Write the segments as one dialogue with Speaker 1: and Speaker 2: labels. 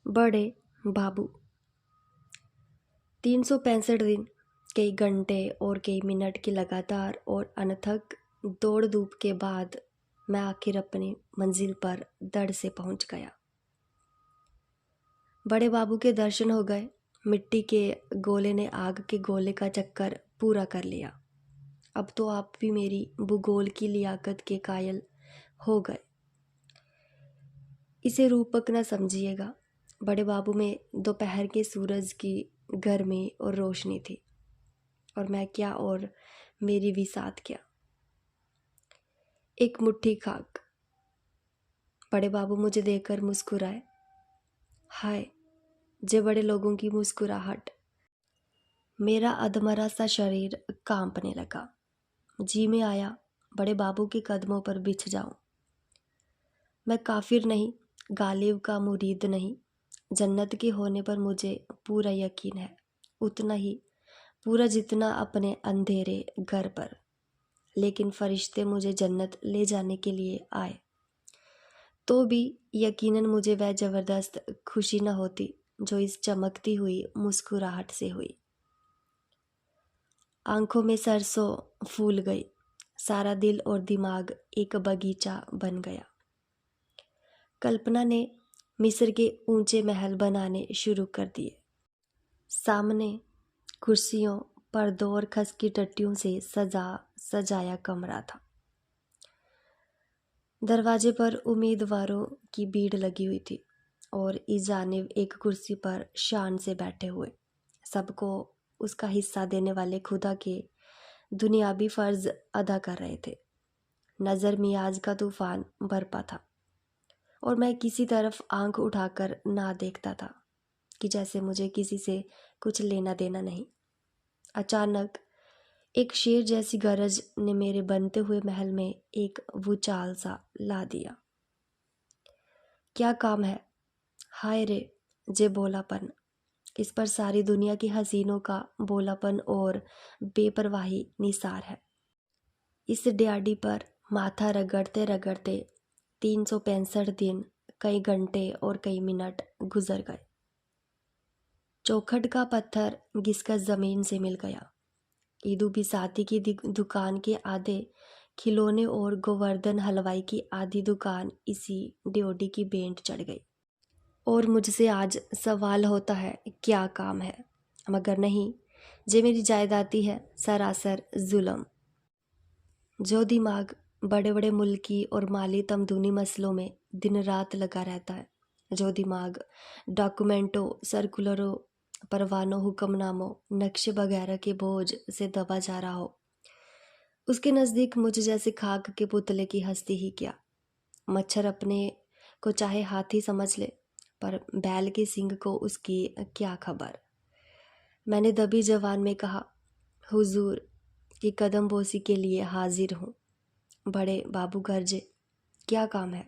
Speaker 1: बड़े बाबू 365 दिन, कई घंटे और कई मिनट की लगातार और अनथक दौड़ धूप के बाद मैं आखिर अपनी मंजिल पर धड़ से पहुंच गया। बड़े बाबू के दर्शन हो गए। मिट्टी के गोले ने आग के गोले का चक्कर पूरा कर लिया। अब तो आप भी मेरी भूगोल की लियाकत के कायल हो गए। इसे रूपक न समझिएगा। बड़े बाबू में दोपहर के सूरज की गर्मी और रोशनी थी, और मैं क्या और मेरी विसात क्या। एक मुट्ठी खाक। बड़े बाबू मुझे देखकर मुस्कुराए। हाय, जे बड़े लोगों की मुस्कुराहट। मेरा अधमरा सा शरीर कांपने लगा। जी में आया बड़े बाबू के कदमों पर बिछ जाऊं। मैं काफिर नहीं, गालिब का मुरीद नहीं। जन्नत के होने पर मुझे पूरा यकीन है, उतना ही पूरा जितना अपने अंधेरे घर पर। लेकिन फरिश्ते मुझे जन्नत ले जाने के लिए आए तो भी यकीनन मुझे वह जबरदस्त खुशी न होती जो इस चमकती हुई मुस्कुराहट से हुई। आंखों में सरसों फूल गई। सारा दिल और दिमाग एक बगीचा बन गया। कल्पना ने मिस्र के ऊंचे महल बनाने शुरू कर दिए। सामने कुर्सियों, पर्दों और खस की टट्टियों से सजाया कमरा था। दरवाजे पर उम्मीदवारों की भीड़ लगी हुई थी, और इस जानिब एक कुर्सी पर शान से बैठे हुए, सबको उसका हिस्सा देने वाले खुदा के दुनियावी फर्ज अदा कर रहे थे। नज़र मियाज का तूफान बरपा था, और मैं किसी तरफ आंख उठाकर ना देखता था कि जैसे मुझे किसी से कुछ लेना देना नहीं। अचानक एक शेर जैसी गरज ने मेरे बनते हुए महल में एक भूचाल सा ला दिया। क्या काम है? हाय रे, जे बोलापन। इस पर सारी दुनिया की हसीनों का बोलापन और बेपरवाही निसार है। इस ड्याडी पर माथा रगड़ते रगड़ते 365 दिन, कई घंटे और कई मिनट गुजर गए। चौखट का पत्थर घिसकर जमीन से मिल गया। ईदू बिसाती की दुकान के आधे खिलौने और गोवर्धन हलवाई की आधी दुकान इसी ड्योडी की बेंट चढ़ गई। और मुझसे आज सवाल होता है, क्या काम है? मगर नहीं, जे मेरी जायदादी है सरासर जुल्म। जो दिमाग बड़े बड़े मुल्की और माली तमदूनी मसलों में दिन रात लगा रहता है, जो दिमाग डॉक्यूमेंटों, सर्कुलरों, परवानों, हुक्मनामों, नक्शे वगैरह के बोझ से दबा जा रहा हो, उसके नज़दीक मुझ जैसे खाक के पुतले की हस्ती ही क्या। मच्छर अपने को चाहे हाथी समझ ले, पर बैल के सींग को उसकी क्या खबर। मैंने दबी जवान में कहा, हुजूर की कदम बोसी के लिए हाजिर हूँ। बड़े बाबू गरजे, क्या काम है?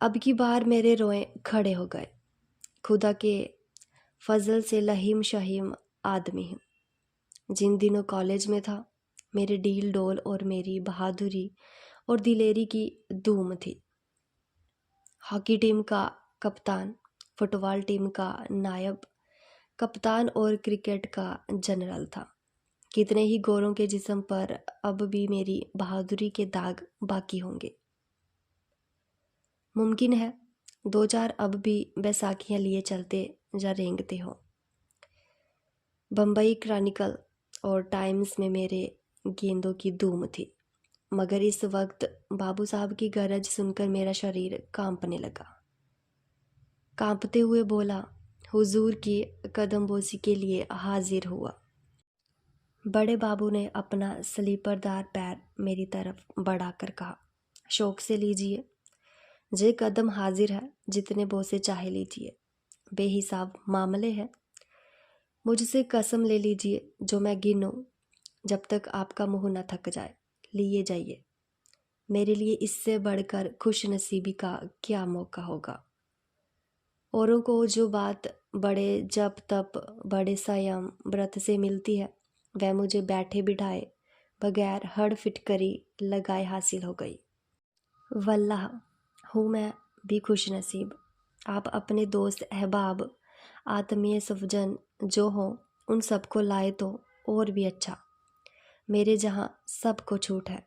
Speaker 1: अब की बार मेरे रोए खड़े हो गए। खुदा के फजल से लहीम शहीम आदमी हूँ। जिन दिनों कॉलेज में था, मेरे डील डोल और मेरी बहादुरी और दिलेरी की धूम थी। हॉकी टीम का कप्तान, फुटबॉल टीम का नायब कप्तान और क्रिकेट का जनरल था। कितने ही गोरों के जिस्म पर अब भी मेरी बहादुरी के दाग बाकी होंगे। मुमकिन है 2-4 अब भी बैसाखियाँ लिए चलते या रेंगते हो। बम्बई क्रॉनिकल और टाइम्स में मेरे गेंदों की धूम थी। मगर इस वक्त बाबू साहब की गरज सुनकर मेरा शरीर कांपने लगा। कांपते हुए बोला, हुजूर की कदमबोसी के लिए हाजिर हुआ। बड़े बाबू ने अपना स्लीपरदार पैर मेरी तरफ बढ़ाकर कहा, शौक से लीजिए, जे कदम हाजिर है, जितने बोसे चाहे लीजिए, बेहिसाब मामले हैं। मुझसे कसम ले लीजिए, जो मैं गिनूं जब तक आपका मुंह न थक जाए, लिए जाइए। मेरे लिए इससे बढ़कर खुश नसीबी का क्या मौका होगा। औरों को जो बात बड़े जप तप, बड़े संयम व्रत से मिलती है, वह मुझे बैठे बिठाए बगैर हड़ फिटकरी लगाए हासिल हो गई। वल्लाह हूँ मैं भी खुश नसीब। आप अपने दोस्त अहबाब आत्मीय सफजन जो हों उन सबको लाए तो और भी अच्छा। मेरे जहाँ सबको छूट है।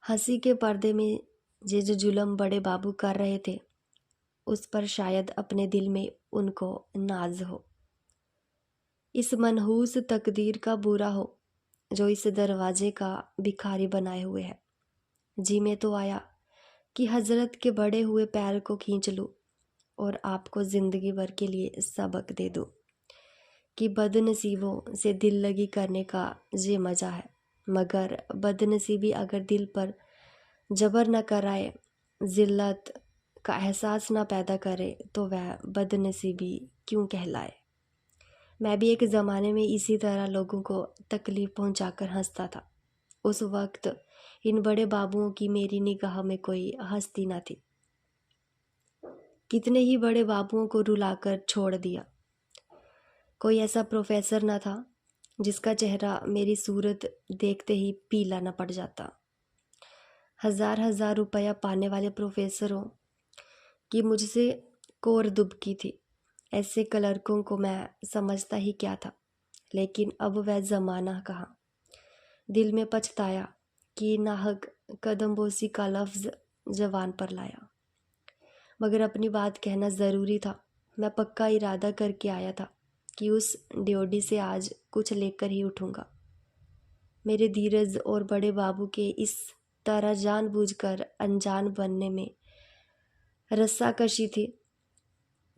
Speaker 1: हंसी के पर्दे में ये जो जुल्म बड़े बाबू कर रहे थे उस पर शायद अपने दिल में उनको नाज हो। इस मनहूस तकदीर का बुरा हो जो इस दरवाजे का भिखारी बनाए हुए है। जी में तो आया कि हजरत के बढ़े हुए पैर को खींच लूँ और आपको जिंदगी भर के लिए सबक दे दूँ कि बदनसीबों से दिल लगी करने का ये मज़ा है, मगर बदनसीबी अगर दिल पर जबर न कराए, जिल्लत का एहसास ना पैदा करे तो वह बदनसीबी क्यों कहलाए। मैं भी एक ज़माने में इसी तरह लोगों को तकलीफ़ पहुंचाकर हंसता था। उस वक्त इन बड़े बाबुओं की मेरी निगाह में कोई हस्ती न थी। कितने ही बड़े बाबुओं को रुलाकर छोड़ दिया। कोई ऐसा प्रोफेसर न था जिसका चेहरा मेरी सूरत देखते ही पीला न पड़ जाता। हजार हजार रुपया पाने वाले प्रोफेसरों की मुझसे कोर दुबकी थी। ऐसे क्लर्कों को मैं समझता ही क्या था, लेकिन अब वह ज़माना कहाँ। दिल में पछताया कि नाहक कदमबोसी का लफ्ज़ जवान पर लाया, मगर अपनी बात कहना ज़रूरी था। मैं पक्का इरादा करके आया था कि उस ड्योढ़ी से आज कुछ लेकर ही उठूँगा। मेरे धीरज और बड़े बाबू के इस तरह जानबूझकर अनजान बनने में रस्साकशी थी।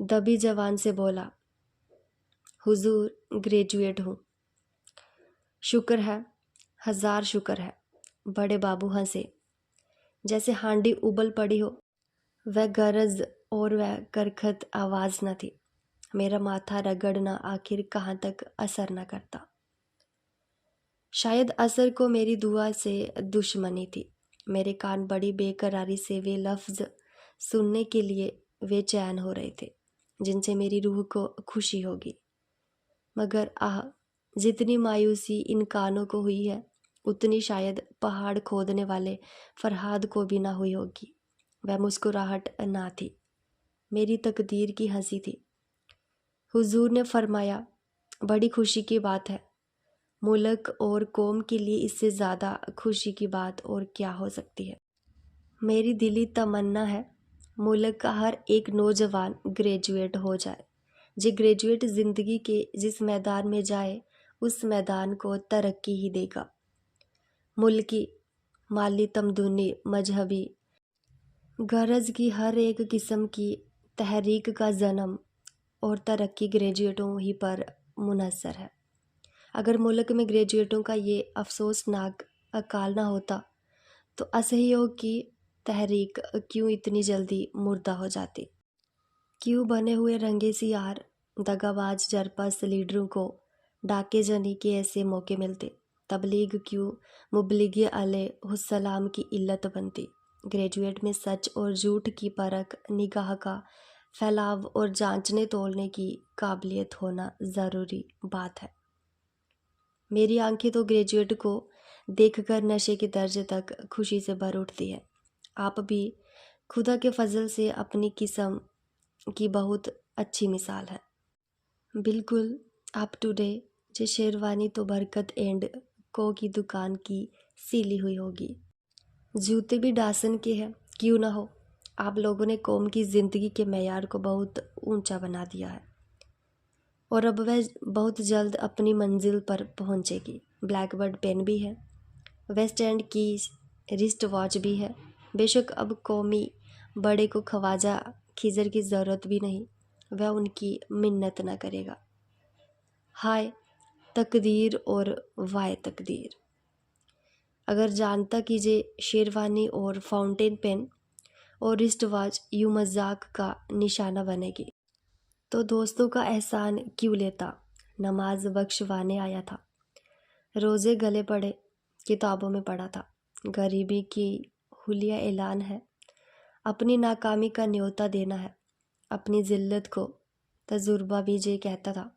Speaker 1: दबी जवान से बोला, हुजूर ग्रेजुएट हूँ। शुक्र है, हजार शुक्र है। बड़े बाबू हंसे, जैसे हांडी उबल पड़ी हो। वह गरज और वह करखत आवाज न थी। मेरा माथा रगड़ना आखिर कहाँ तक असर न करता। शायद असर को मेरी दुआ से दुश्मनी थी। मेरे कान बड़ी बेकरारी से वे लफ्ज़ सुनने के लिए बेचैन हो रहे थे जिनसे मेरी रूह को खुशी होगी। मगर आह, जितनी मायूसी इन कानों को हुई है उतनी शायद पहाड़ खोदने वाले फरहाद को भी ना हुई होगी। वह मुस्कुराहट ना थी, मेरी तकदीर की हंसी थी। हुजूर ने फरमाया, बड़ी खुशी की बात है। मुल्क और कौम के लिए इससे ज़्यादा खुशी की बात और क्या हो सकती है। मेरी दिली तमन्ना है मुल्क का हर एक नौजवान ग्रेजुएट हो जाए। जो ग्रेजुएट ज़िंदगी के जिस मैदान में जाए उस मैदान को तरक्की ही देगा। मुल्की, माली, तमदूनी, मजहबी गरज की हर एक किस्म की तहरीक का जन्म और तरक्की ग्रेजुएटों ही पर मुनहसर है। अगर मुल्क में ग्रेजुएटों का ये अफसोसनाक अकाल ना होता तो असहयोग की तहरीक क्यों इतनी जल्दी मुर्दा हो जाती। क्यों बने हुए रंगे सियार दगाबाज जरपस लीडरों को डाके जनी के ऐसे मौके मिलते। तबलीग क्यों मुबलिग अलैहिस्सलाम की इल्लत बनती। ग्रेजुएट में सच और झूठ की परख, निगाह का फैलाव और जांचने तोलने की काबिलियत होना ज़रूरी बात है। मेरी आंखें तो ग्रेजुएट को देखकर नशे के दर्जे तक खुशी से भर उठती है। आप भी खुदा के फजल से अपनी किस्म की बहुत अच्छी मिसाल है। बिल्कुल अप टू डे। ये शेरवानी तो बरकत एंड को की दुकान की सीली हुई होगी। जूते भी डासन के हैं, क्यों ना हो। आप लोगों ने कौम की ज़िंदगी के मेयार को बहुत ऊंचा बना दिया है और अब वह बहुत जल्द अपनी मंजिल पर पहुंचेगी। ब्लैकबर्ड पेन भी है, वेस्ट एंड की रिस्ट वॉच भी है। बेशक अब कौमी बड़े को ख्वाजा खिजर की ज़रूरत भी नहीं, वह उनकी मिन्नत न करेगा। हाय तकदीर और वाय तकदीर। अगर जानता कि ये शेरवानी और फाउंटेन पेन और रिस्ट वॉच यूं मजाक का निशाना बनेगी तो दोस्तों का एहसान क्यों लेता। नमाज बख्शवाने आया था, रोज़े गले पड़े, किताबों में पढ़ा था। गरीबी की हुलिया ऐलान है, अपनी नाकामी का न्योता देना है। अपनी जिल्लत को तजुर्बा भी जे कहता था।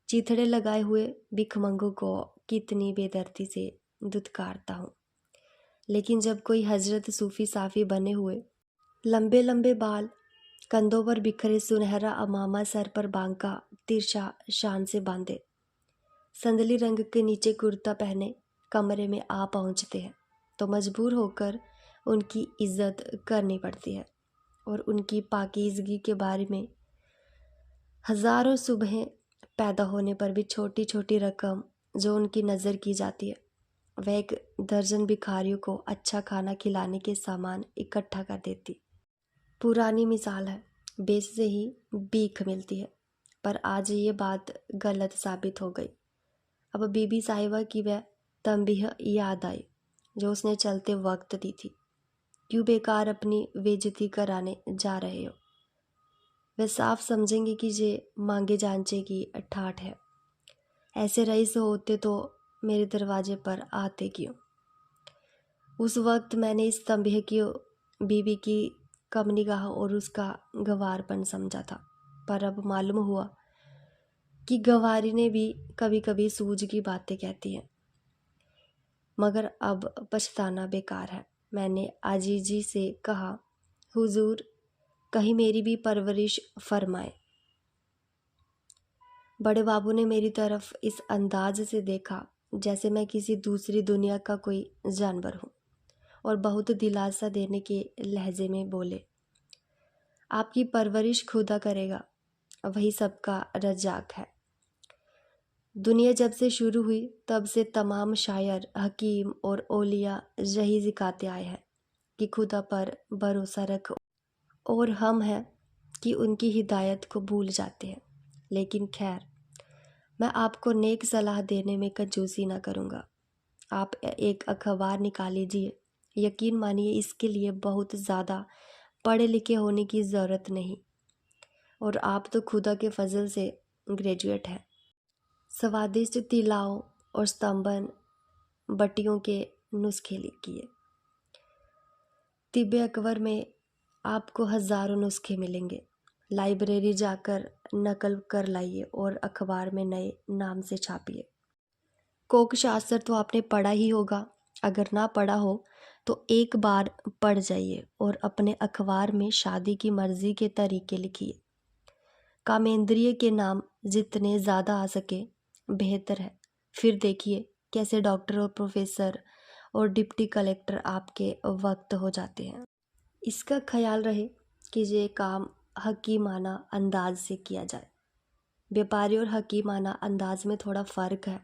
Speaker 1: चिथड़े लगाए हुए भिखमंगों को कितनी बेदर्दी से दुत्कारता हूँ, लेकिन जब कोई हजरत सूफ़ी साफ़ी बने हुए, लंबे लंबे बाल, कंधों पर बिखरे सुनहरा अमामा, सर पर बांका तिरछा शान से बांधे, संदली रंग के नीचे कुर्ता पहने कमरे में आ पहुंचते हैं तो मजबूर होकर उनकी इज्जत करनी पड़ती है और उनकी पाकीज़गी के बारे में हजारों सुबहें पैदा होने पर भी छोटी छोटी रकम जो उनकी नज़र की जाती है वह एक दर्जन भिखारियों को अच्छा खाना खिलाने के सामान इकट्ठा कर देती। पुरानी मिसाल है, बेच से ही भीख मिलती है, पर आज ये बात गलत साबित हो गई। अब बीबी साहिबा की वह तंबीह याद आई जो उसने चलते वक्त दी थी। क्यों बेकार अपनी बेइज्जती कराने जा रहे हो? वे साफ समझेंगे कि ये मांगे जांचे की ठाठ है। ऐसे रईस होते तो मेरे दरवाजे पर आते क्यों? उस वक्त मैंने इस तंबीह की बीबी की कम निगाह और उसका गंवारपन समझा था, पर अब मालूम हुआ कि गंवारी ने भी कभी कभी सूझ की बातें कहती है। मगर अब पछताना बेकार है। मैंने आजीजी से कहा, हुजूर कहीं मेरी भी परवरिश फरमाए। बड़े बाबू ने मेरी तरफ इस अंदाज से देखा जैसे मैं किसी दूसरी दुनिया का कोई जानवर हूँ और बहुत दिलासा देने के लहजे में बोले, आपकी परवरिश खुदा करेगा, वही सबका रज़ाक है। दुनिया जब से शुरू हुई तब से तमाम शायर, हकीम और औलिया यही सिखाते आए हैं कि खुदा पर भरोसा रखो, और हम हैं कि उनकी हिदायत को भूल जाते हैं। लेकिन खैर, मैं आपको नेक सलाह देने में कंजूसी ना करूँगा। आप एक अखबार निकाल लीजिए। यकीन मानिए इसके लिए बहुत ज़्यादा पढ़े लिखे होने की ज़रूरत नहीं, और आप तो खुदा के फजल से ग्रेजुएट हैं। स्वादिष्ट तिलाओं और स्तंभन बट्टियों के नुस्खे लिखिए। तिब्बे अकबर में आपको हज़ारों नुस्खे मिलेंगे। लाइब्रेरी जाकर नकल कर लाइए और अखबार में नए नाम से छापिए। कोक शास्त्र तो आपने पढ़ा ही होगा, अगर ना पढ़ा हो तो एक बार पढ़ जाइए और अपने अखबार में शादी की मर्जी के तरीके लिखिए। कामेंद्रिय के नाम जितने ज़्यादा आ सके बेहतर है। फिर देखिए कैसे डॉक्टर और प्रोफेसर और डिप्टी कलेक्टर आपके वक्त हो जाते हैं। इसका ख्याल रहे कि ये काम हकीमाना अंदाज से किया जाए। व्यापारी और हकीमाना अंदाज में थोड़ा फ़र्क है।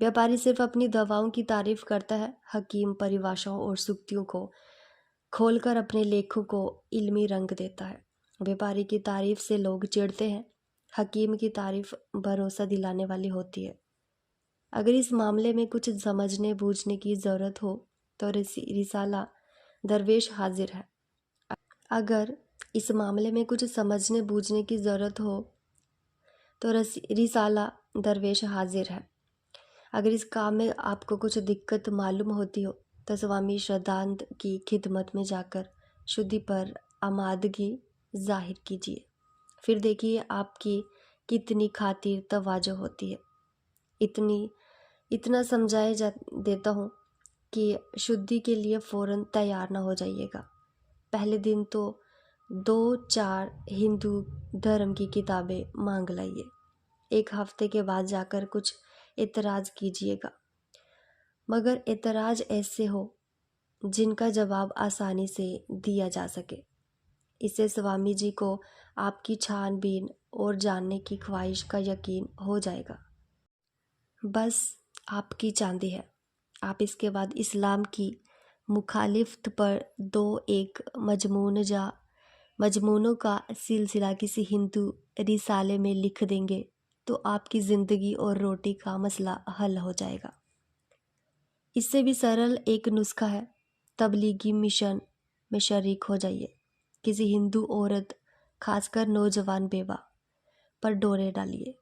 Speaker 1: व्यापारी सिर्फ अपनी दवाओं की तारीफ करता है, हकीम परिभाषाओं और सूक्तियों को खोलकर अपने लेखों को इल्मी रंग देता है। व्यापारी की तारीफ से लोग चिढ़ते हैं, हकीम की तारीफ भरोसा दिलाने वाली होती है। अगर इस मामले में कुछ समझने बूझने की ज़रूरत हो तो रिसाला दरवेश हाजिर है। अगर इस मामले में कुछ समझने बूझने की ज़रूरत हो तो रिसाला दरवेश हाजिर है। अगर इस काम में आपको कुछ दिक्कत मालूम होती हो तो स्वामी श्रद्धानंद की खिदमत में जाकर शुद्धि पर आमादगी जाहिर कीजिए। फिर देखिए आपकी कितनी खातिर तवाज़ो होती है। इतना समझाया देता हूँ कि शुद्धि के लिए फ़ौरन तैयार ना हो जाइएगा। पहले दिन तो 2-4 हिंदू धर्म की किताबें मांग लाइए। एक हफ्ते के बाद जाकर कुछ एतराज़ कीजिएगा, मगर एतराज़ ऐसे हो जिनका जवाब आसानी से दिया जा सके। इससे स्वामी जी को आपकी छानबीन और जानने की ख्वाहिश का यकीन हो जाएगा। बस आपकी चांदी है। आप इसके बाद इस्लाम की मुखालिफत पर 2-1 मजमूनों का सिलसिला किसी हिंदू रिसाले में लिख देंगे तो आपकी ज़िंदगी और रोटी का मसला हल हो जाएगा। इससे भी सरल एक नुस्खा है, तबलीगी मिशन में शरीक हो जाइए। किसी हिंदू औरत, खासकर नौजवान बेवा, पर डोरे डालिए।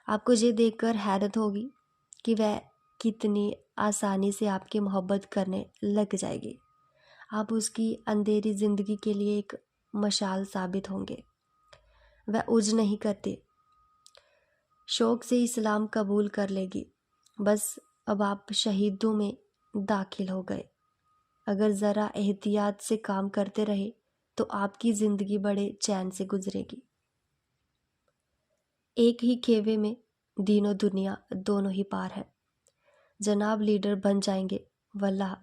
Speaker 1: आपको ये देखकर हैरत होगी कि वह कितनी आसानी से आपकी मोहब्बत करने लग जाएगी। आप उसकी अंधेरी ज़िंदगी के लिए एक मशाल साबित होंगे। वह उज नहीं करती, शौक़ से इस्लाम कबूल कर लेगी। बस अब आप शहीदों में दाखिल हो गए। अगर ज़रा एहतियात से काम करते रहे तो आपकी ज़िंदगी बड़े चैन से गुजरेगी। एक ही खेवे में दीनों दुनिया दोनों ही पार है। जनाब लीडर बन जाएंगे वल्लाह।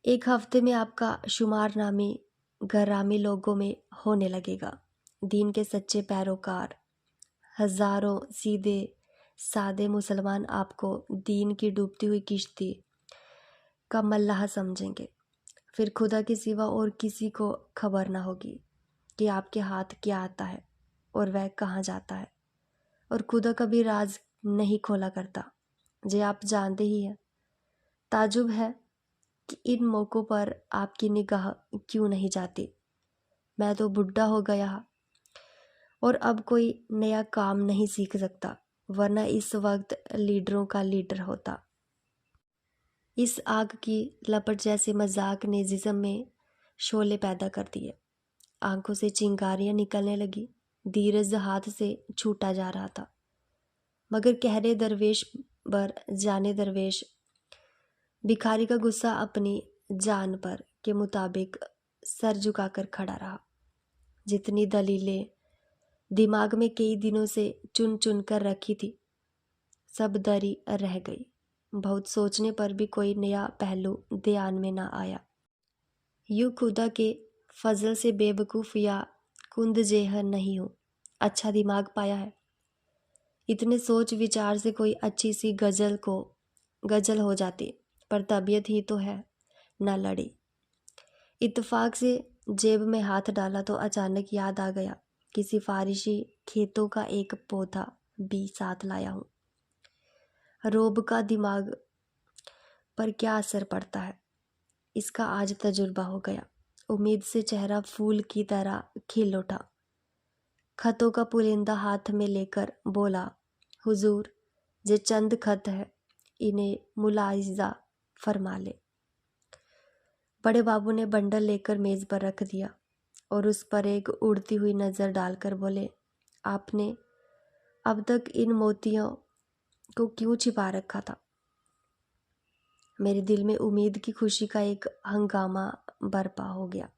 Speaker 1: एक हफ्ते में आपका शुमार नामी घरामी लोगों में होने लगेगा। दीन के सच्चे पैरोकार, हजारों सीधे सादे मुसलमान आपको दीन की डूबती हुई किश्ती का मल्लाह समझेंगे। फिर खुदा के सिवा और किसी को खबर ना होगी कि आपके हाथ क्या आता है और वह कहाँ जाता है। और खुदा कभी राज नहीं खोला करता, जे आप जानते ही हैं। ताजुब है कि इन मौक़ों पर आपकी निगाह क्यों नहीं जाती। मैं तो बुढ़ा हो गया और अब कोई नया काम नहीं सीख सकता, वरना इस वक्त लीडरों का लीडर होता। इस आग की लपट जैसे मजाक ने जिस्म में शोले पैदा कर दिए। आंखों से चिंगारियां निकलने लगी। धीरज हाथ से छूटा जा रहा था, मगर कहरे दरवेश बर जाने दरवेश। भिखारी का गुस्सा अपनी जान पर के मुताबिक सर झुकाकर खड़ा रहा। जितनी दलीलें दिमाग में कई दिनों से चुन चुन कर रखी थी, सब दरी रह गई। बहुत सोचने पर भी कोई नया पहलू ध्यान में ना आया। यूँ खुदा के फजल से बेवकूफ़ या कुंद जेहर नहीं हूँ, अच्छा दिमाग पाया है। इतने सोच विचार से कोई अच्छी सी गजल हो जाती, पर तबीयत ही तो है ना लड़ी। इत्तेफाक से जेब में हाथ डाला तो अचानक याद आ गया कि सिफारिशी खेतों का एक पौधा भी साथ लाया हूँ। रोब का दिमाग पर क्या असर पड़ता है, इसका आज तजुर्बा हो गया। उम्मीद से चेहरा फूल की तरह खिल उठा। खतों का पुलिंदा हाथ में लेकर बोला, हुजूर, जे चंद खत है, इन्हें मुलाहिजा फरमा ले। बड़े बाबू ने बंडल लेकर मेज़ पर रख दिया और उस पर एक उड़ती हुई नज़र डालकर बोले, आपने अब तक इन मोतियों को क्यों छिपा रखा था? मेरे दिल में उम्मीद की खुशी का एक हंगामा बरपा हो गया।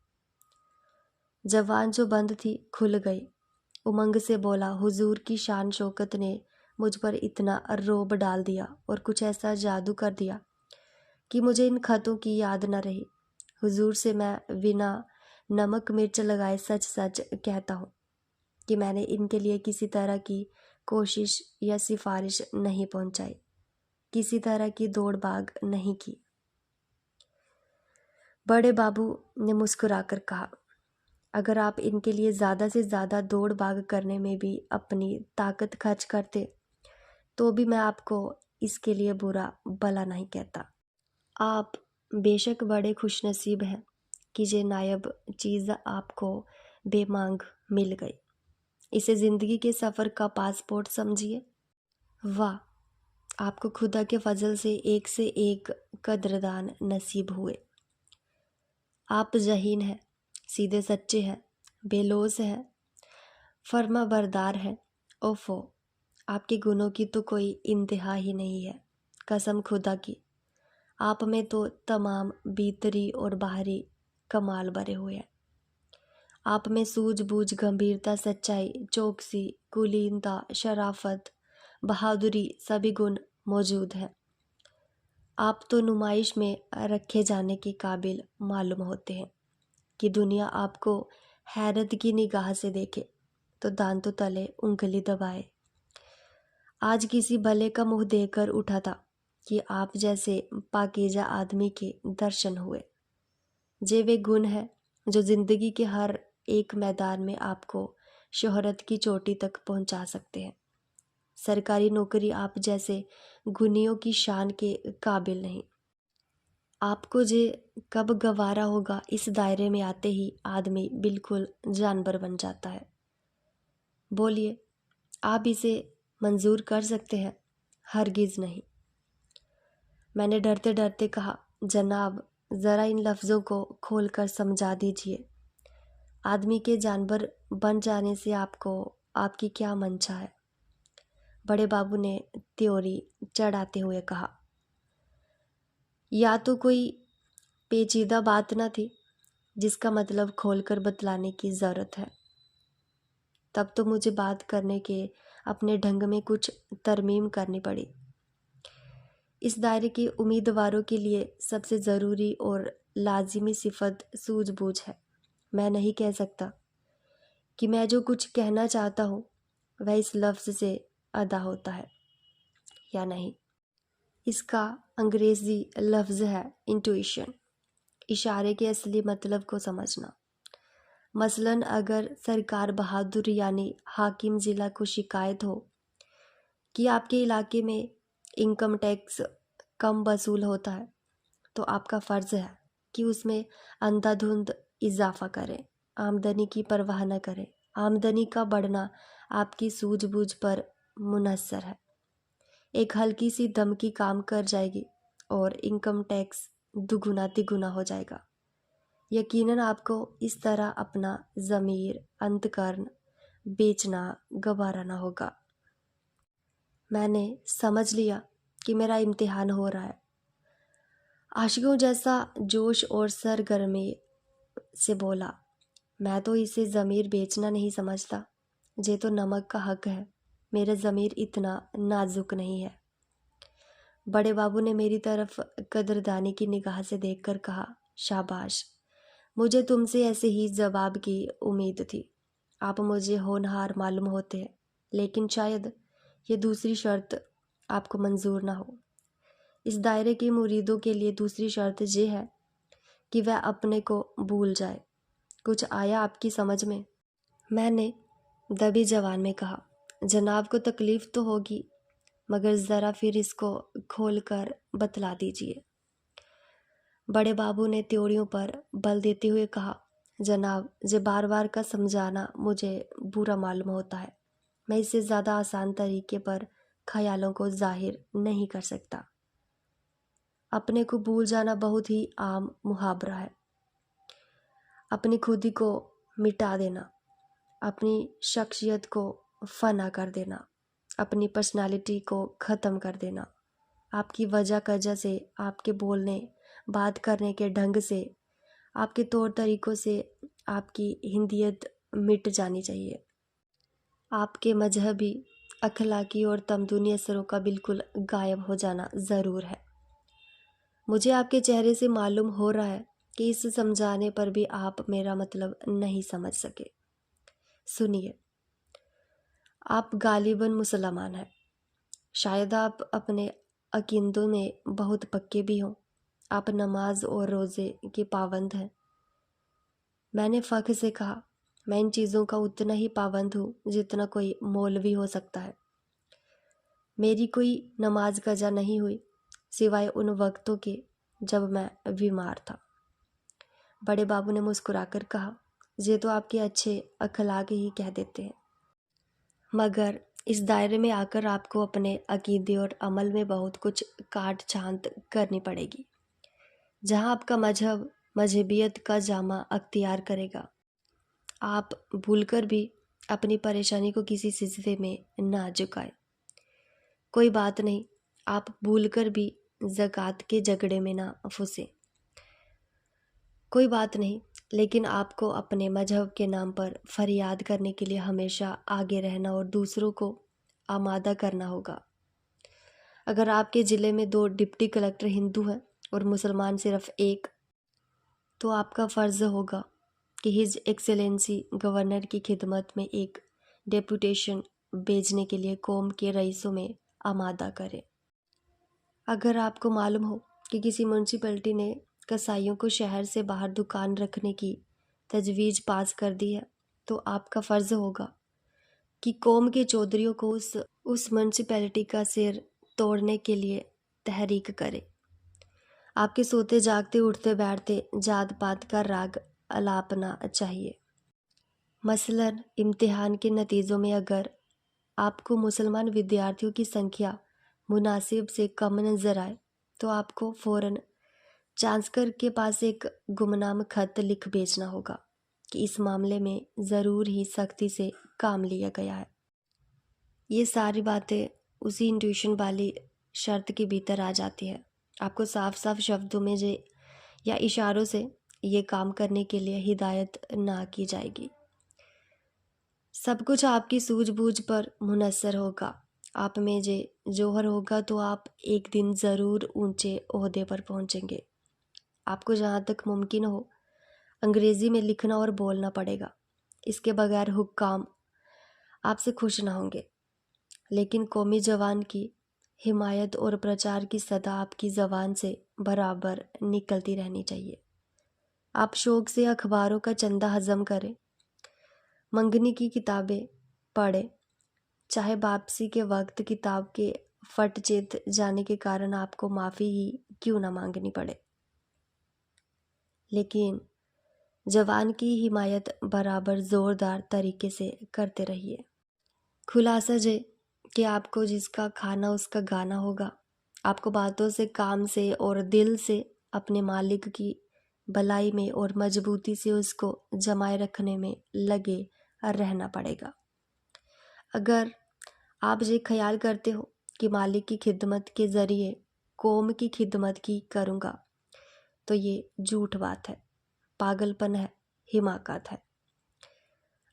Speaker 1: जवान जो बंद थी खुल गई। उमंग से बोला, हुजूर की शान शौकत ने मुझ पर इतना रोब डाल दिया और कुछ ऐसा जादू कर दिया कि मुझे इन खतों की याद न रही। हुजूर से मैं बिना नमक मिर्च लगाए सच सच कहता हूँ कि मैंने इनके लिए किसी तरह की कोशिश या सिफारिश नहीं पहुंचाई, किसी तरह की दौड़ भाग नहीं की। बड़े बाबू ने मुस्कुराकर कहा, अगर आप इनके लिए ज़्यादा से ज़्यादा दौड़ भाग करने में भी अपनी ताकत खर्च करते तो भी मैं आपको इसके लिए बुरा भला नहीं कहता। आप बेशक बड़े खुशनसीब हैं कि ये नायब चीज़ आपको बेमांग मिल गई। इसे ज़िंदगी के सफ़र का पासपोर्ट समझिए। वाह, आपको खुदा के फजल से एक कदरदान नसीब हुए। आप जहीन हैं, सीधे सच्चे हैं, बेलोस हैं, फर्मा बरदार हैं। ओफो, आपके गुणों की तो कोई इंतहा ही नहीं है। कसम खुदा की, आप में तो तमाम भीतरी और बाहरी कमाल भरे हुए हैं। आप में सूझबूझ, गंभीरता, सच्चाई, चौकसी, कुलीनता, शराफत, बहादुरी सभी गुण मौजूद हैं। आप तो नुमाइश में रखे जाने के काबिल मालूम होते हैं कि दुनिया आपको हैरत की निगाह से देखे तो दांतों तले उंगली दबाए। आज किसी भले का मुंह देकर उठा था कि आप जैसे पाकीज़ा आदमी के दर्शन हुए। जे वे गुण हैं जो ज़िंदगी के हर एक मैदान में आपको शोहरत की चोटी तक पहुंचा सकते हैं। सरकारी नौकरी आप जैसे गुनियों की शान के काबिल नहीं। आपको जे कब गवारा होगा, इस दायरे में आते ही आदमी बिल्कुल जानवर बन जाता है। बोलिए, आप इसे मंजूर कर सकते हैं? हरगिज़ नहीं। मैंने डरते डरते कहा, जनाब, ज़रा इन लफ्ज़ों को खोल कर समझा दीजिए। आदमी के जानवर बन जाने से आपको आपकी क्या मंशा है? बड़े बाबू ने त्योरी चढ़ाते हुए कहा, या तो कोई पेचीदा बात न थी, जिसका मतलब खोलकर बतलाने की ज़रूरत है। तब तो मुझे बात करने के अपने ढंग में कुछ तरमीम करनी पड़ी। इस दायरे के उम्मीदवारों के लिए सबसे ज़रूरी और लाजिमी सिफत सूझबूझ है। मैं नहीं कह सकता कि मैं जो कुछ कहना चाहता हूँ वह इस लफ्ज़ से अदा होता है या नहीं। इसका अंग्रेज़ी लफ्ज़ है इंट्यूशन, इशारे के असली मतलब को समझना। मसलन अगर सरकार बहादुर यानी हाकिम ज़िला को शिकायत हो कि आपके इलाके में इनकम टैक्स कम वसूल होता है, तो आपका फ़र्ज़ है कि उसमें अंधाधुंध इजाफ़ा करें, आमदनी की परवाह न करें। आमदनी का बढ़ना आपकी सूझबूझ पर मुनहसर है। एक हल्की सी धमकी काम कर जाएगी और इनकम टैक्स दुगुना तिगुना हो जाएगा। यकीनन आपको इस तरह अपना ज़मीर अंतकरण बेचना गवारा न होगा। मैंने समझ लिया कि मेरा इम्तिहान हो रहा है। आशिकों जैसा जोश और सरगर्मी से बोला, मैं तो इसे ज़मीर बेचना नहीं समझता, ये तो नमक का हक है। मेरा ज़मीर इतना नाजुक नहीं है। बड़े बाबू ने मेरी तरफ कदरदानी की निगाह से देखकर कहा, शाबाश, मुझे तुमसे ऐसे ही जवाब की उम्मीद थी। आप मुझे होनहार मालूम होते हैं, लेकिन शायद ये दूसरी शर्त आपको मंजूर ना हो। इस दायरे के मुरीदों के लिए दूसरी शर्त ये है कि वह अपने को भूल जाए। कुछ आया आपकी समझ में? मैंने दबी जबान में कहा, जनाब को तकलीफ़ तो होगी, मगर ज़रा फिर इसको खोल कर बतला दीजिए। बड़े बाबू ने त्योड़ियों पर बल देते हुए कहा, जनाब, ये बार बार का समझाना मुझे बुरा मालूम होता है। मैं इससे ज़्यादा आसान तरीके पर ख्यालों को जाहिर नहीं कर सकता। अपने को भूल जाना बहुत ही आम मुहावरा है। अपनी खुदी को मिटा देना, अपनी शख्सियत को फना कर देना, अपनी पर्सनालिटी को ख़त्म कर देना। आपकी वजह कजा से, आपके बोलने बात करने के ढंग से, आपके तौर तरीक़ों से आपकी हिंदियत मिट जानी चाहिए। आपके मजहबी, अखलाकी और तमदूनी असरों का बिल्कुल गायब हो जाना ज़रूर है। मुझे आपके चेहरे से मालूम हो रहा है कि इस समझाने पर भी आप मेरा मतलब नहीं समझ सके। सुनिए, आप गालिबन मुसलमान हैं। शायद आप अपने अकीदों में बहुत पक्के भी हों। आप नमाज और रोज़े के पाबंद हैं। मैंने फ़ख्र से कहा, मैं इन चीज़ों का उतना ही पाबंद हूँ जितना कोई मौलवी हो सकता है। मेरी कोई नमाज कज़ा नहीं हुई सिवाय उन वक्तों के जब मैं बीमार था। बड़े बाबू ने मुस्कुराकर कहा, ये तो आपके अच्छे अखलाक ही कह देते हैं, मगर इस दायरे में आकर आपको अपने अकीदे और अमल में बहुत कुछ काट छांट करनी पड़ेगी। जहाँ आपका मजहब मजहबियत का जामा अख्तियार करेगा, आप भूलकर भी अपनी परेशानी को किसी सिजदे में ना झुकाए। कोई बात नहीं, आप भूलकर भी ज़कात के झगड़े में ना फंसे। कोई बात नहीं, लेकिन आपको अपने मजहब के नाम पर फरियाद करने के लिए हमेशा आगे रहना और दूसरों को आमादा करना होगा। अगर आपके ज़िले में 2 डिप्टी कलेक्टर हिंदू हैं और मुसलमान सिर्फ एक, तो आपका फ़र्ज़ होगा कि हिज एक्सेलेंसी गवर्नर की खिदमत में एक डेपुटेशन भेजने के लिए कौम के रईसों में आमादा करें। अगर आपको मालूम हो कि किसी म्यूनसिपैलिटी ने कसाईयों को शहर से बाहर दुकान रखने की तजवीज़ पास कर दी है, तो आपका फ़र्ज़ होगा कि कौम के चौधरियों को उस म्यूनसिपैलिटी का सिर तोड़ने के लिए तहरीक करे। आपके सोते जागते उठते बैठते जात पात का राग अलापना चाहिए। मसलन इम्तिहान के नतीजों में अगर आपको मुसलमान विद्यार्थियों की संख्या मुनासिब से कम नज़र आए, तो आपको फ़ौरन चांसलर के पास एक गुमनाम खत लिख भेजना होगा कि इस मामले में ज़रूर ही सख्ती से काम लिया गया है। ये सारी बातें उसी इंट्यूशन वाली शर्त के भीतर आ जाती है। आपको साफ साफ शब्दों में या इशारों से ये काम करने के लिए हिदायत ना की जाएगी। सब कुछ आपकी सूझबूझ पर मुनहसर होगा। आप में जे जौहर होगा तो आप एक दिन ज़रूर ऊंचे ओहदे पर पहुंचेंगे। आपको जहाँ तक मुमकिन हो अंग्रेज़ी में लिखना और बोलना पड़ेगा। इसके बगैर हुक्काम आपसे खुश ना होंगे। लेकिन कौमी जवान की हिमायत और प्रचार की सदा आपकी ज़बान से बराबर निकलती रहनी चाहिए। आप शौक़ से अखबारों का चंदा हज़म करें, मंगनी की किताबें पढ़ें, चाहे वापसी के वक्त किताब के फट चेत जाने के कारण आपको माफ़ी ही क्यों ना मांगनी पड़े, लेकिन जवान की हिमायत बराबर ज़ोरदार तरीके से करते रहिए। खुलासा जे कि आपको जिसका खाना उसका गाना होगा। आपको बातों से, काम से और दिल से अपने मालिक की भलाई में और मजबूती से उसको जमाए रखने में लगे रहना पड़ेगा। अगर आप ये ख्याल करते हो कि मालिक की खिदमत के ज़रिए कौम की खिदमत की करूँगा, तो ये झूठ बात है, पागलपन है, हिमाकत है।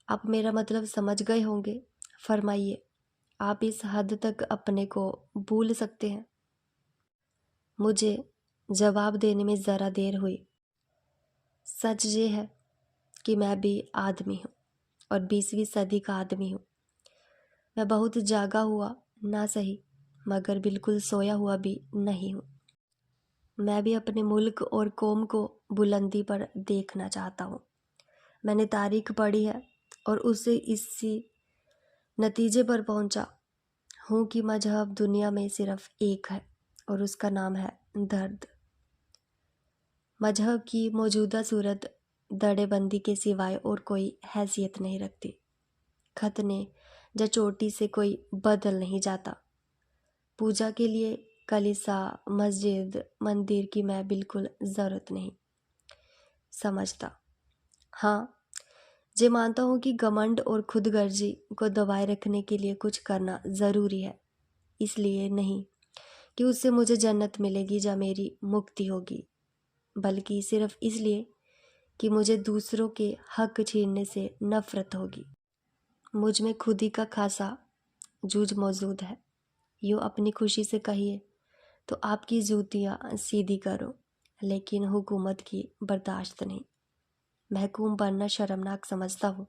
Speaker 1: आप मेरा मतलब समझ गए होंगे। फरमाइए, आप इस हद तक अपने को भूल सकते हैं? मुझे जवाब देने में ज़रा देर हुई। सच ये है कि मैं भी आदमी हूँ और 20वीं सदी का आदमी हूँ। मैं बहुत जागा हुआ ना सही, मगर बिल्कुल सोया हुआ भी नहीं हूँ। मैं भी अपने मुल्क और कौम को बुलंदी पर देखना चाहता हूँ। मैंने तारीख पढ़ी है और उससे इसी नतीजे पर पहुँचा हूँ कि मजहब दुनिया में सिर्फ एक है और उसका नाम है दर्द। मजहब की मौजूदा सूरत दड़ेबंदी के सिवाय और कोई हैसियत नहीं रखती। खतने या चोटी से कोई बदल नहीं जाता। पूजा के लिए कलीसा, मस्जिद, मंदिर की मैं बिल्कुल ज़रूरत नहीं समझता। हाँ, ये मानता हूँ कि घमंड और खुदगर्जी को दबाए रखने के लिए कुछ करना ज़रूरी है। इसलिए नहीं कि उससे मुझे जन्नत मिलेगी या मेरी मुक्ति होगी, बल्कि सिर्फ इसलिए कि मुझे दूसरों के हक छीनने से नफ़रत होगी। मुझ में खुदी का खासा जूझ मौजूद है। यूँ अपनी खुशी से कहिए तो आपकी जूतियाँ सीधी करो, लेकिन हुकूमत की बर्दाश्त नहीं। महकूम बनना शर्मनाक समझता हूँ।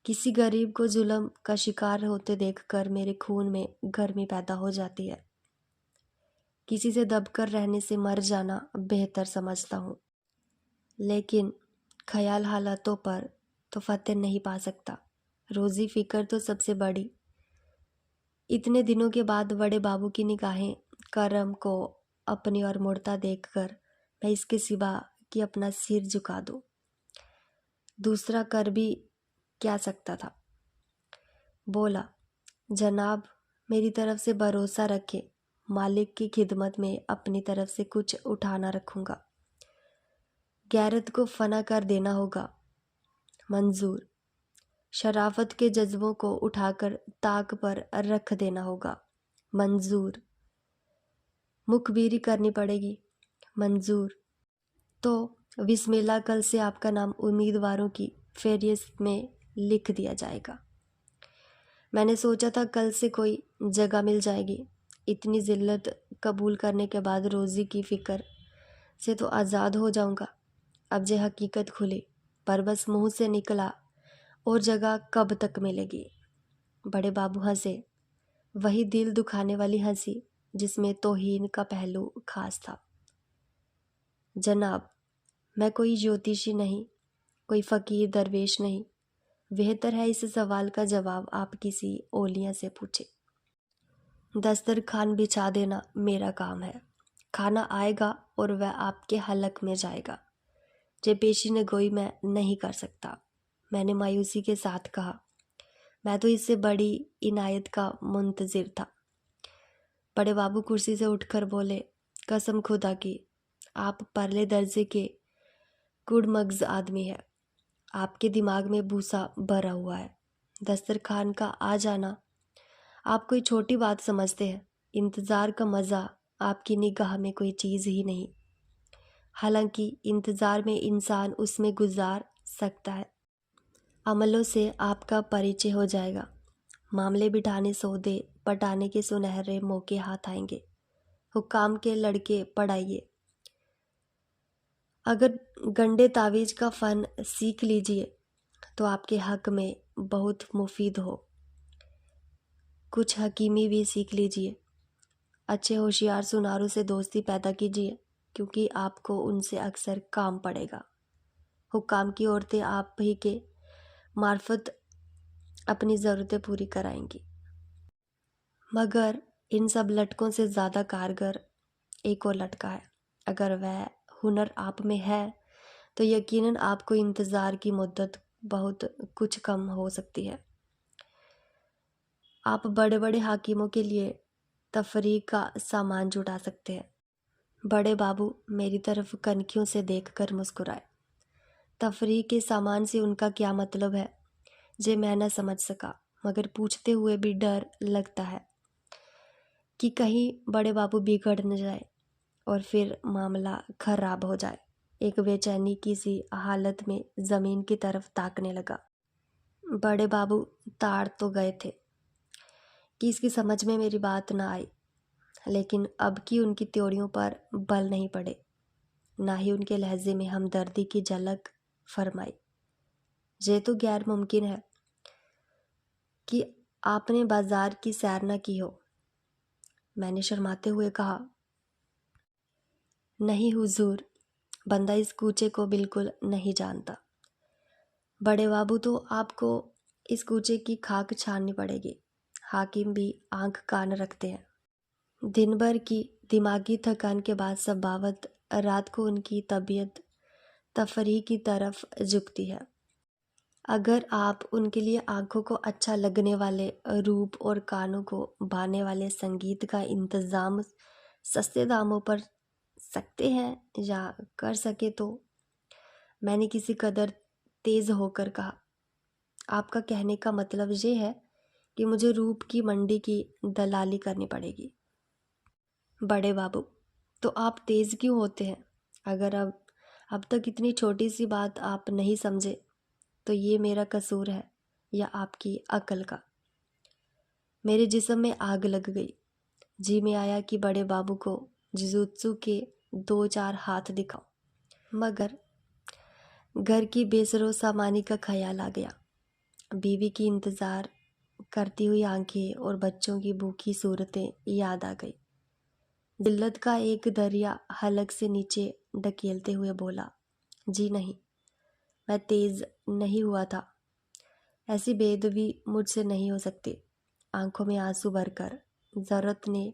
Speaker 1: किसी गरीब को जुल्म का शिकार होते देखकर मेरे खून में गर्मी पैदा हो जाती है। किसी से दबकर रहने से मर जाना बेहतर समझता हूँ, लेकिन ख्याल हालातों पर तो फतेह नहीं पा सकता। रोज़ी फ़िक्र तो सबसे बड़ी। इतने दिनों के बाद बड़े बाबू की निगाहें करम को अपनी ओर मुड़ता देखकर मैं इसके सिवा कि अपना सिर झुका दूं, दूसरा कर भी क्या सकता था। बोला, जनाब मेरी तरफ से भरोसा रखे, मालिक की खिदमत में अपनी तरफ से कुछ उठाना रखूँगा। गैरत को फना कर देना होगा। मंजूर। शराफत के जज्बों को उठाकर ताक पर रख देना होगा। मंजूर। मुखबिरी करनी पड़ेगी। मंजूर। तो बिस्मिल्लाह, कल से आपका नाम उम्मीदवारों की फेहरिस्त में लिख दिया जाएगा। मैंने सोचा था कल से कोई जगह मिल जाएगी। इतनी जिल्लत कबूल करने के बाद रोज़ी की फ़िक्र से तो आज़ाद हो जाऊंगा। अब जे हकीकत खुली, पर बस मुंह से निकला और जगह कब तक मिलेगी। बड़े बाबू हंसे, वही दिल दुखाने वाली हंसी जिसमें तौहीन का पहलू खास था। जनाब, मैं कोई ज्योतिषी नहीं, कोई फ़कीर दरवेश नहीं। बेहतर है इस सवाल का जवाब आप किसी ओलिया से पूछें। दस्तरखान बिछा देना मेरा काम है। खाना आएगा और वह आपके हलक में जाएगा। जे पेशी नगोई मैं नहीं कर सकता। मैंने मायूसी के साथ कहा, मैं तो इससे बड़ी इनायत का मुंतज़िर था। बड़े बाबू कुर्सी से उठकर बोले, कसम खुदा की, आप परले दर्जे के गुड़मग्ज़ आदमी है। आपके दिमाग में भूसा भरा हुआ है। दस्तरखान का आ जाना आप कोई छोटी बात समझते हैं। इंतज़ार का मज़ा आपकी निगाह में कोई चीज़ ही नहीं। हालांकि इंतज़ार में इंसान उसमें गुजार सकता है। अमलों से आपका परिचय हो जाएगा। मामले बिठाने, सौदे पटाने के सुनहरे मौके हाथ आएंगे। हुक्काम के लड़के पढ़ाइए। अगर गंडे तावीज़ का फ़न सीख लीजिए तो आपके हक में बहुत मुफीद हो। कुछ हकीमी भी सीख लीजिए। अच्छे होशियार सुनारों से दोस्ती पैदा कीजिए, क्योंकि आपको उनसे अक्सर काम पड़ेगा। हुक्काम की औरतें आप ही के मार्फत अपनी ज़रूरतें पूरी कराएंगी। मगर इन सब लटकों से ज़्यादा कारगर एक और लटका है। अगर वह हुनर आप में है तो यकीनन आपको इंतज़ार की मुद्दत बहुत कुछ कम हो सकती है। आप बड़े बड़े हाकिमों के लिए तफरीह का सामान जुटा सकते हैं। बड़े बाबू मेरी तरफ कनखियों से देखकर मुस्कुराए। तफरीह के सामान से उनका क्या मतलब है, जे मैं न समझ सका, मगर पूछते हुए भी डर लगता है कि कहीं बड़े बाबू बिगड़ न जाए और फिर मामला खराब हो जाए। एक बेचैनी की सी हालत में ज़मीन की तरफ ताकने लगा। बड़े बाबू ताड़ तो गए थे कि इसकी समझ में मेरी बात ना आई, लेकिन अब की उनकी त्योड़ियों पर बल नहीं पड़े, ना ही उनके लहजे में हमदर्दी की झलक फरमाई। ये तो गैर मुमकिन है कि आपने बाजार की सैर न की हो। मैंने शर्माते हुए कहा, नहीं हुजूर, बंदा इस कूचे को बिल्कुल नहीं जानता। बड़े बाबू, तो आपको इस कूचे की खाक छाननी पड़ेगी। हाकिम भी आंख कान रखते हैं। दिन भर की दिमागी थकान के बाद सबावत रात को उनकी तबीयत तफरीह की तरफ झुकती है। अगर आप उनके लिए आंखों को अच्छा लगने वाले रूप और कानों को भाने वाले संगीत का इंतज़ाम सस्ते दामों पर सकते हैं या कर सके तो। मैंने किसी कदर तेज़ होकर कहा, आपका कहने का मतलब ये है कि मुझे रूप की मंडी की दलाली करनी पड़ेगी। बड़े बाबू, तो आप तेज़ क्यों होते हैं? अगर अब तक इतनी छोटी सी बात आप नहीं समझे तो ये मेरा कसूर है या आपकी अकल का। मेरे जिस्म में आग लग गई। जी में आया कि बड़े बाबू को जुजुत्सु के 2-4 हाथ दिखाओ, मगर घर की बेसरो सामानी का ख्याल आ गया। बीवी की इंतज़ार करती हुई आंखें और बच्चों की भूखी सूरतें याद आ गई। जिल्लत का एक दरिया हलक से नीचे ढकेलते हुए बोला, जी नहीं, मैं तेज़ नहीं हुआ था। ऐसी बेदबी मुझसे नहीं हो सकती। आंखों में आंसू भरकर ज़रूरत ने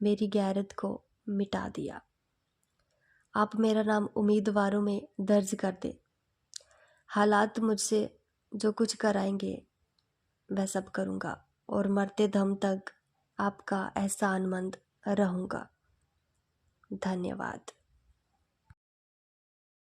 Speaker 1: मेरी गैरत को मिटा दिया। आप मेरा नाम उम्मीदवारों में दर्ज कर दें। हालात मुझसे जो कुछ कराएंगे वह सब करूँगा और मरते दम तक आपका एहसानमंद रहूँगा। धन्यवाद।